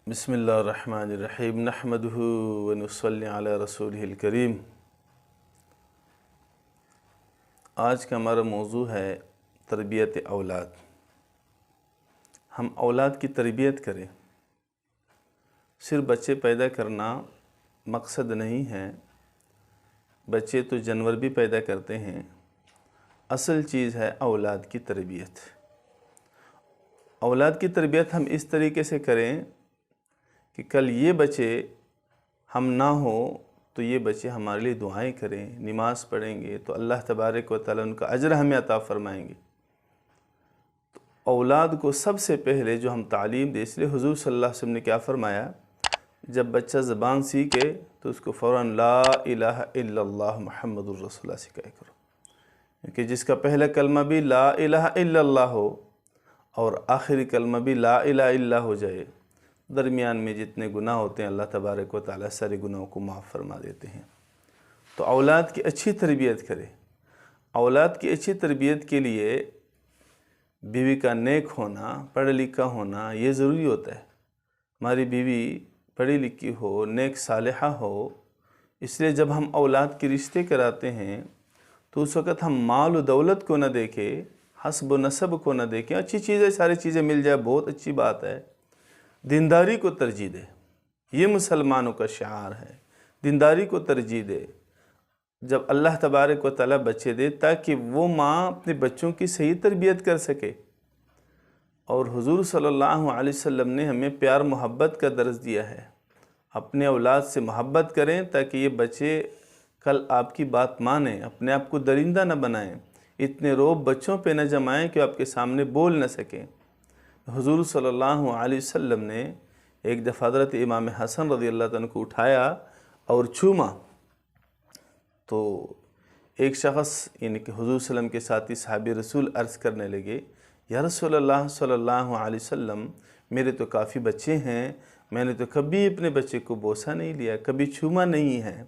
بسم اللہ الرحمن الرحیم نحمدہ ونصلی علی رسولہ الکریم۔ آج کا ہمارا موضوع ہے تربیت اولاد۔ ہم اولاد کی تربیت کریں، صرف بچے پیدا کرنا مقصد نہیں ہے۔ بچے تو جانور بھی پیدا کرتے ہیں، اصل چیز ہے اولاد کی تربیت۔ اولاد کی تربیت ہم اس طریقے سے کریں کہ کل یہ بچے ہم نہ ہو تو یہ بچے ہمارے لیے دعائیں کریں، نماز پڑھیں گے تو اللہ تبارک و تعالیٰ ان کا اجر ہمیں عطا فرمائیں گے۔ تو اولاد کو سب سے پہلے جو ہم تعلیم دیں، اس لیے حضور صلی اللہ علیہ وسلم نے کیا فرمایا، جب بچہ زبان سیکھے تو اس کو فوراً لا الہ الا اللہ محمد الرسول اللہ سکھایا کرو، کیونکہ جس کا پہلا کلمہ بھی لا الہ الا اللہ ہو اور آخری کلمہ بھی لا الہ الا اللہ ہو جائے، درمیان میں جتنے گناہ ہوتے ہیں اللہ تبارک و تعالیٰ سارے گناہوں کو معاف فرما دیتے ہیں۔ تو اولاد کی اچھی تربیت کرے۔ اولاد کی اچھی تربیت کے لیے بیوی کا نیک ہونا، پڑھا لکھا ہونا یہ ضروری ہوتا ہے۔ ہماری بیوی پڑھی لکھی ہو، نیک صالحہ ہو، اس لیے جب ہم اولاد کے رشتے کراتے ہیں تو اس وقت ہم مال و دولت کو نہ دیکھیں، حسب و نسب کو نہ دیکھیں۔ اچھی چیزیں، ساری چیزیں مل جائے بہت اچھی بات ہے، دینداری کو ترجیح دے۔ یہ مسلمانوں کا شعار ہے، دینداری کو ترجیح دے۔ جب اللہ تبارک و تعالیٰ بچے دے تاکہ وہ ماں اپنے بچوں کی صحیح تربیت کر سکے۔ اور حضور صلی اللہ علیہ وسلم نے ہمیں پیار محبت کا درس دیا ہے، اپنے اولاد سے محبت کریں تاکہ یہ بچے کل آپ کی بات مانیں، اپنے آپ کو درندہ نہ بنائیں، اتنے روب بچوں پہ نہ جمائیں کہ آپ کے سامنے بول نہ سکیں۔ حضور صلی اللہ علیہ وسلم نے ایک دفعہ حضرت امام حسن رضی اللہ عنہ کو اٹھایا اور چوما، تو ایک شخص یعنی کہ حضور صلی اللہ علیہ وسلم کے ساتھی صحابی رسول عرض کرنے لگے، یا رسول اللہ صلی اللہ علیہ وسلم، میرے تو کافی بچے ہیں، میں نے تو کبھی اپنے بچے کو بوسہ نہیں لیا، کبھی چوما نہیں ہے۔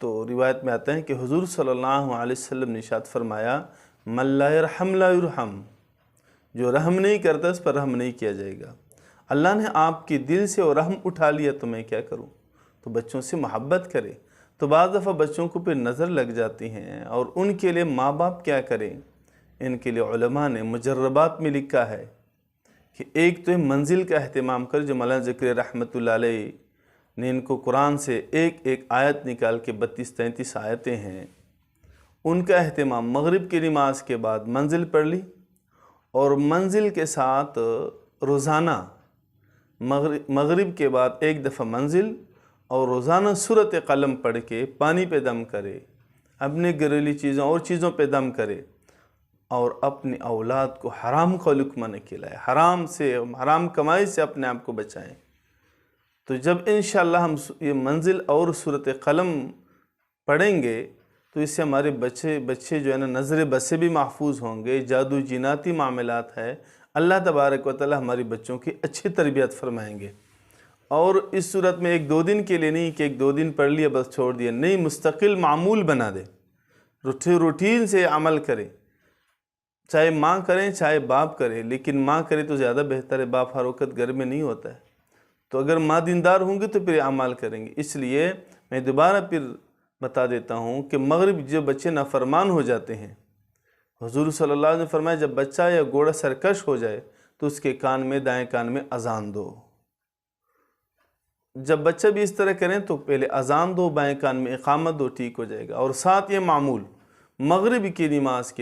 تو روایت میں آتا ہے کہ حضور صلی اللہ علیہ وسلم نے ارشاد فرمایا، من لا یرحم لا یرحم، جو رحم نہیں کرتا اس پر رحم نہیں کیا جائے گا۔ اللہ نے آپ کے دل سے وہ رحم اٹھا لیا تو میں کیا کروں؟ تو بچوں سے محبت کرے۔ تو بعض دفعہ بچوں کو پھر نظر لگ جاتی ہیں، اور ان کے لیے ماں باپ کیا کریں؟ ان کے لیے علماء نے مجربات میں لکھا ہے کہ ایک تو منزل کا اہتمام کر، جو مولانا ذکر رحمۃ اللہ علیہ نے ان کو قرآن سے ایک ایک آیت نکال کے 32-33 آیتیں ہیں، ان کا اہتمام مغرب کی نماز کے بعد منزل پڑھ لی، اور منزل کے ساتھ روزانہ مغرب کے بعد ایک دفعہ منزل، اور روزانہ سورۃ قلم پڑھ کے پانی پہ دم کرے، اپنے گھریلو چیزوں اور چیزوں پہ دم کرے، اور اپنی اولاد کو حرام کا لقمہ نہ کھلائے، حرام کمائی سے اپنے آپ کو بچائیں۔ تو جب انشاءاللہ ہم یہ منزل اور سورۃ قلم پڑھیں گے تو اس سے ہمارے بچے جو ہے نا نظر بد سے بھی محفوظ ہوں گے۔ جادو جیناتی معاملات ہے، اللہ تبارک و تعالی ہماری بچوں کی اچھی تربیت فرمائیں گے۔ اور اس صورت میں 1-2 دن کے لیے نہیں کہ 1-2 دن پڑھ لیا بس چھوڑ دیا، نہیں، مستقل معمول بنا دے، روٹین سے عمل کرے، چاہے ماں کریں چاہے باپ کرے، لیکن ماں کرے تو زیادہ بہتر ہے، باپ ہر وقت گھر میں نہیں ہوتا ہے۔ تو اگر ماں دیندار ہوں گے تو پھر عمل کریں گے۔ اس لیے میں دوبارہ پھر بتا دیتا ہوں کہ مغرب جو بچے نافرمان ہو جاتے ہیں، حضور صلی اللہ علیہ وسلم نے فرمایا جب بچہ یا گھوڑا سرکش ہو جائے تو اس کے کان میں، دائیں کان میں اذان دو۔ جب بچہ بھی اس طرح کریں تو پہلے اذان دو، بائیں کان میں اقامت دو، ٹھیک ہو جائے گا۔ اور ساتھ یہ معمول مغرب کی نماز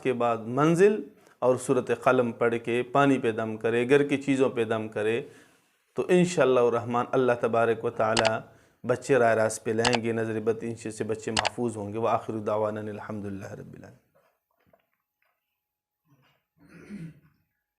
کے بعد منزل اور سورۃ قلم پڑھ کے پانی پہ دم کرے، گھر کی چیزوں پہ دم کرے، تو انشاءاللہ الرحمن اللہ تبارک و تعالی بچے راہ راست پہ لائیں گے، نظر بد سے بچے محفوظ ہوں گے۔ وآخر دعوانا الحمدللہ رب العالمین۔